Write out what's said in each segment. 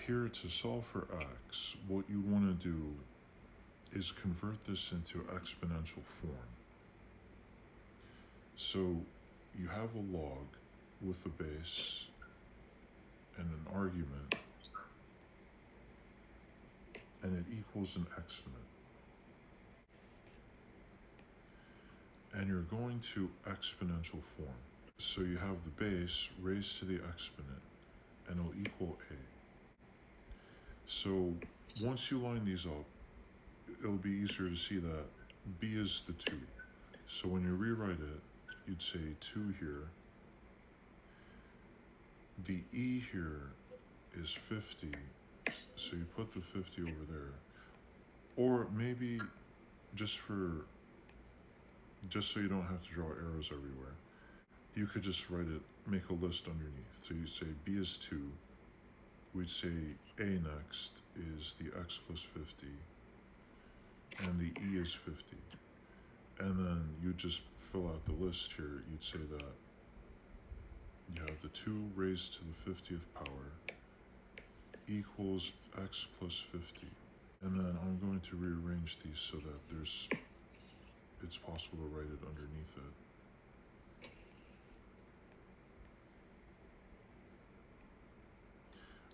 here to solve for x, what you want to do is convert this into exponential form. So you have a log with a base and an argument, and it equals an exponent. And you're going to exponential form. So you have the base raised to the exponent, and it'll equal a. So once you line these up, it'll be easier to see that b is the 2. So when you rewrite it, you'd say 2 here. The e here is 50, so you put the 50 over there. Or maybe just so you don't have to draw arrows everywhere, you could just write it, make a list underneath. So you say b is 2, we'd say a next is the x plus 50, and the e is 50. And then you just fill out the list here. You'd say that you have the 2 raised to the 50th power equals x plus 50. And then I'm going to rearrange these so that it's possible to write it underneath it.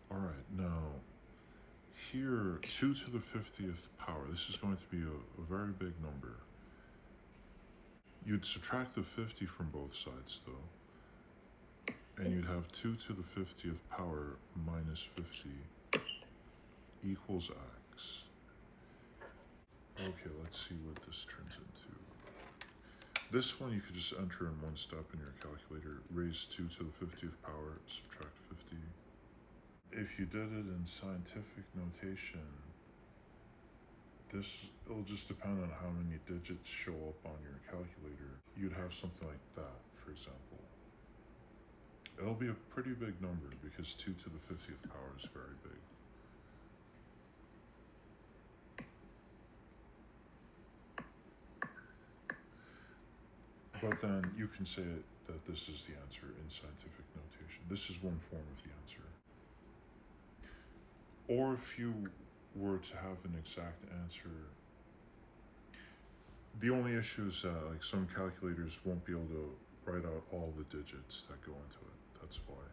All right, now here, 2 to the 50th power, this is going to be a very big number. You'd subtract the 50 from both sides though, and you'd have 2 to the 50th power minus 50 equals x. Okay, let's see what this turns into. This one you could just enter in one step in your calculator. Raise 2 to the 50th power, subtract 50. If you did it in scientific notation, it'll just depend on how many digits show up on your calculator. You'd have something like that, for example. It'll be a pretty big number because 2 to the 50th power is very big. But then you can say that this is the answer in scientific notation. This is one form of the answer. Or if you were to have an exact answer, the only issue is that some calculators won't be able to write out all the digits that go into it. That's why.